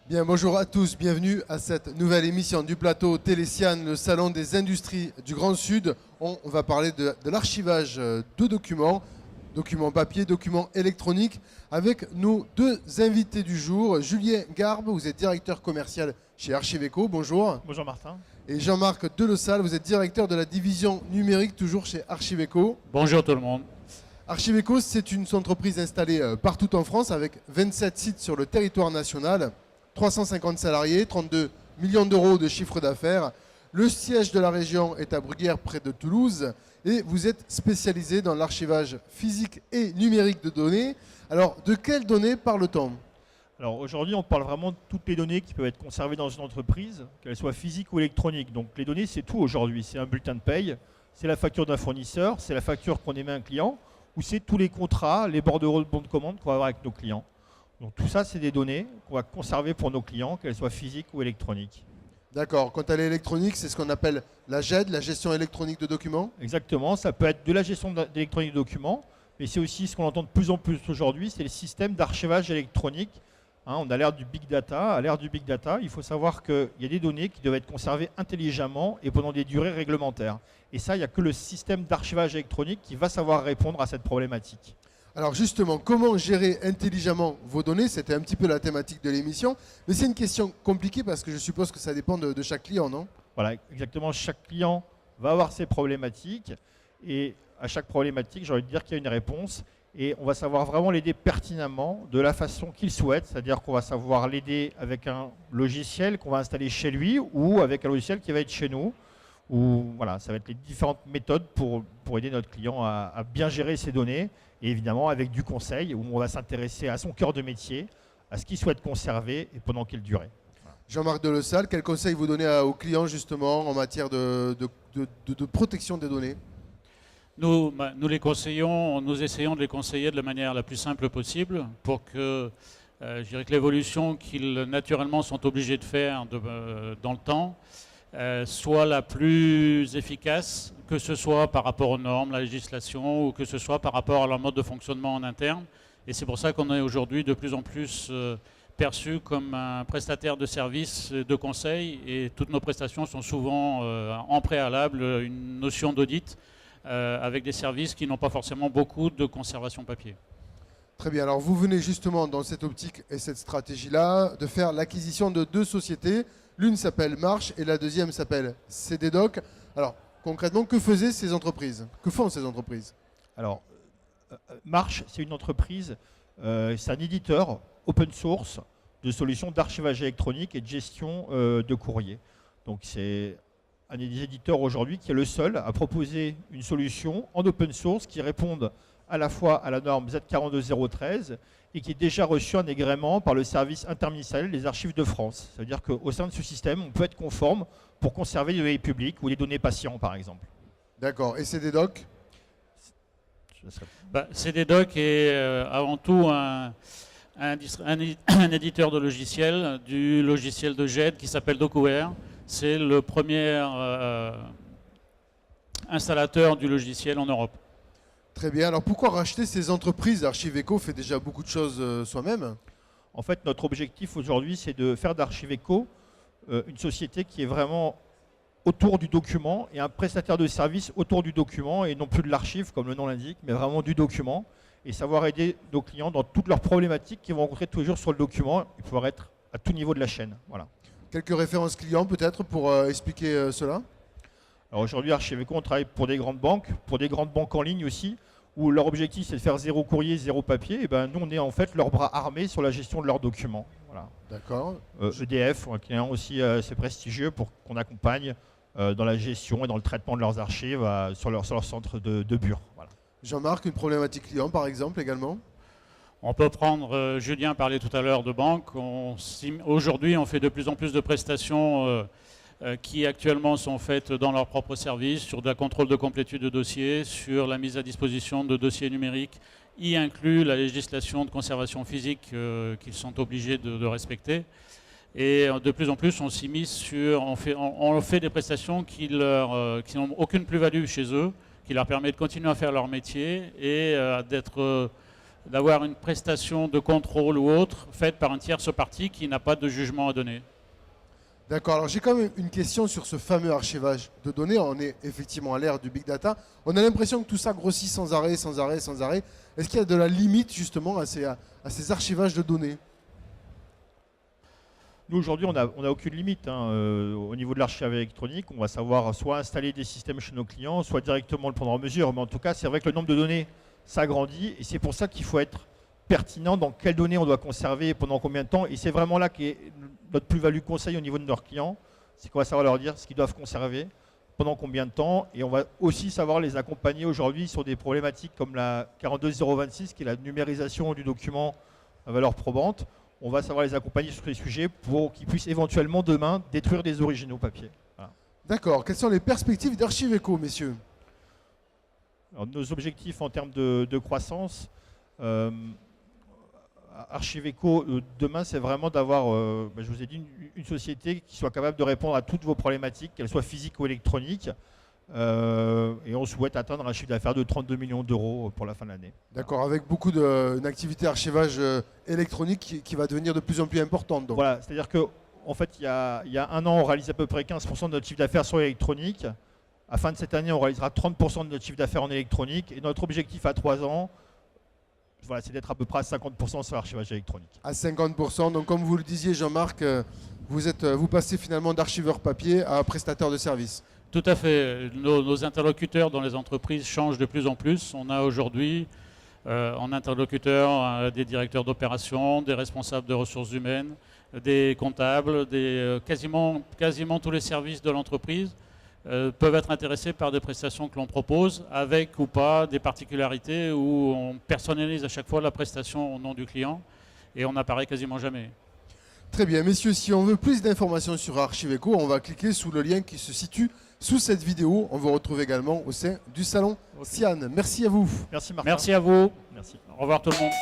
Bien, bonjour à tous, bienvenue à cette nouvelle émission du plateau Télésiane, le salon des industries du Grand Sud. On va parler de l'archivage de documents, documents papier, documents électroniques, avec nos deux invités du jour. Julien Garbe, vous êtes directeur commercial chez Archiveco, bonjour. Bonjour Martin. Et Jean-Marc Delessal, vous êtes directeur de la division numérique, toujours chez Archiveco. Bonjour tout le monde. Archiveco, c'est une entreprise installée partout en France, avec 27 sites sur le territoire national. 350 salariés, 32 millions d'euros de chiffre d'affaires. Le siège de la région est à Bruguière, près de Toulouse. Et vous êtes spécialisé dans l'archivage physique et numérique de données. Alors, de quelles données parle-t-on ? Alors aujourd'hui, on parle vraiment de toutes les données qui peuvent être conservées dans une entreprise, qu'elles soient physiques ou électroniques. Donc les données, c'est tout aujourd'hui. C'est un bulletin de paye, c'est la facture d'un fournisseur, c'est la facture qu'on émet à un client, ou c'est tous les contrats, les bordereaux de bons de commande qu'on va avoir avec nos clients. Donc tout ça, c'est des données qu'on va conserver pour nos clients, qu'elles soient physiques ou électroniques. D'accord. Quant à l'électronique, c'est ce qu'on appelle la GED, la gestion électronique de documents. Exactement. Ça peut être de la gestion d'électronique de documents, mais c'est aussi ce qu'on entend de plus en plus aujourd'hui, c'est les systèmes d'archivage électronique. On a l'ère du big data. À l'ère du big data, il faut savoir qu'il y a des données qui doivent être conservées intelligemment et pendant des durées réglementaires. Et ça, il n'y a que le système d'archivage électronique qui va savoir répondre à cette problématique. Alors justement, comment gérer intelligemment vos données? C'était un petit peu la thématique de l'émission, mais c'est une question compliquée parce que je suppose que ça dépend de chaque client, non? Voilà, exactement. Chaque client va avoir ses problématiques et à chaque problématique, j'ai envie de dire qu'il y a une réponse et on va savoir vraiment l'aider pertinemment de la façon qu'il souhaite, c'est-à-dire qu'on va savoir l'aider avec un logiciel qu'on va installer chez lui ou avec un logiciel qui va être chez nous. Ou voilà, ça va être les différentes méthodes pour aider notre client à bien gérer ses données et évidemment avec du conseil où on va s'intéresser à son cœur de métier, à ce qu'il souhaite conserver et pendant quelle durée. Voilà. Jean-Marc Delessal, quel conseil vous donnez aux clients justement en matière de protection des données? Nous les conseillons, nous essayons de les conseiller de la manière la plus simple possible pour que, je dirais que l'évolution qu'ils naturellement sont obligés de faire dans le temps soit la plus efficace, que ce soit par rapport aux normes, la législation, ou que ce soit par rapport à leur mode de fonctionnement en interne. Et c'est pour ça qu'on est aujourd'hui de plus en plus perçu comme un prestataire de services, de conseils, et toutes nos prestations sont souvent en préalable une notion d'audit avec des services qui n'ont pas forcément beaucoup de conservation papier. Très bien, alors vous venez justement dans cette optique et cette stratégie-là de faire l'acquisition de deux sociétés. L'une s'appelle Marche et la deuxième s'appelle CDDoc. Alors, concrètement, que faisaient ces entreprises? Que font ces entreprises? Alors, Marche, c'est une entreprise, c'est un éditeur open source de solutions d'archivage électronique et de gestion de courrier. Donc, c'est un des éditeurs aujourd'hui qui est le seul à proposer une solution en open source qui réponde à la fois à la norme Z42013 et qui est déjà reçu un agrément par le service interministériel des archives de France. Ça veut dire qu'au sein de ce système, on peut être conforme pour conserver des données publiques ou des données patients, par exemple. D'accord. Et CDDoc? CDDoc est avant tout un éditeur de logiciels, du logiciel de GED qui s'appelle DocWare. C'est le premier installateur du logiciel en Europe. Très bien. Alors pourquoi racheter ces entreprises? Archiveco fait déjà beaucoup de choses soi-même. En fait, notre objectif aujourd'hui, c'est de faire d'Archiveco une société qui est vraiment autour du document et un prestataire de services autour du document et non plus de l'archive, comme le nom l'indique, mais vraiment du document et savoir aider nos clients dans toutes leurs problématiques qu'ils vont rencontrer tous les jours sur le document et pouvoir être à tout niveau de la chaîne. Voilà. Quelques références clients peut-être pour expliquer cela? Alors aujourd'hui, Archiveco, on travaille pour des grandes banques en ligne aussi, où leur objectif c'est de faire zéro courrier, zéro papier. Et ben nous, on est en fait leur bras armé sur la gestion de leurs documents. Voilà. D'accord. EDF, un client aussi assez prestigieux pour qu'on accompagne dans la gestion et dans le traitement de leurs archives sur leur centre de Bure. Voilà. Jean-Marc, une problématique client par exemple également? On peut prendre, Julien parlait tout à l'heure de banque. Aujourd'hui, on fait de plus en plus de prestations qui actuellement sont faites dans leur propre service, sur de la contrôle de complétude de dossiers, sur la mise à disposition de dossiers numériques, y inclut la législation de conservation physique qu'ils sont obligés de respecter. Et de plus en plus, on s'immisce sur, on fait des prestations qui n'ont aucune plus-value chez eux, qui leur permet de continuer à faire leur métier et d'être d'avoir une prestation de contrôle ou autre faite par un tierce partie qui n'a pas de jugement à donner. D'accord, alors j'ai quand même une question sur ce fameux archivage de données. On est effectivement à l'ère du big data. On a l'impression que tout ça grossit sans arrêt, sans arrêt, sans arrêt. Est-ce qu'il y a de la limite justement à ces archivages de données? Nous, aujourd'hui, on n'a aucune limite. Au niveau de l'archivage électronique, on va savoir soit installer des systèmes chez nos clients, soit directement le prendre en mesure. Mais en tout cas, c'est vrai que le nombre de données s'agrandit et c'est pour ça qu'il faut être pertinent dans quelles données on doit conserver et pendant combien de temps. Et c'est vraiment là qu'est notre plus-value conseil au niveau de leurs clients. C'est qu'on va savoir leur dire ce qu'ils doivent conserver, pendant combien de temps. Et on va aussi savoir les accompagner aujourd'hui sur des problématiques comme la 42026, qui est la numérisation du document à valeur probante. On va savoir les accompagner sur ces sujets pour qu'ils puissent éventuellement demain détruire des originaux papier. Voilà. D'accord. Quelles sont les perspectives d'Archiveco, messieurs? Alors, nos objectifs en termes de croissance, Archiveco, demain, c'est vraiment d'avoir, je vous ai dit, une société qui soit capable de répondre à toutes vos problématiques, qu'elles soient physiques ou électroniques. Et on souhaite atteindre un chiffre d'affaires de 32 millions d'euros pour la fin de l'année. D'accord, avec beaucoup d'une activité archivage électronique qui va devenir de plus en plus importante. Donc. Voilà, c'est-à-dire qu'en fait, il y a un an, on réalisait à peu près 15% de notre chiffre d'affaires sur l'électronique. À la fin de cette année, on réalisera 30% de notre chiffre d'affaires en électronique. Et notre objectif à 3 ans, voilà, c'est d'être à peu près à 50% sur l'archivage électronique. À 50%, donc comme vous le disiez Jean-Marc, vous passez finalement d'archiveur papier à prestataire de services. Tout à fait. Nos interlocuteurs dans les entreprises changent de plus en plus. On a aujourd'hui en interlocuteur des directeurs d'opération, des responsables de ressources humaines, des comptables, quasiment tous les services de l'entreprise peuvent être intéressés par des prestations que l'on propose, avec ou pas des particularités où on personnalise à chaque fois la prestation au nom du client et on n'apparaît quasiment jamais. Très bien, messieurs, si on veut plus d'informations sur Archiveco, on va cliquer sous le lien qui se situe sous cette vidéo. On vous retrouve également au sein du salon Sian. Merci à vous. Merci Martin. Merci à vous. Merci. Au revoir tout le monde.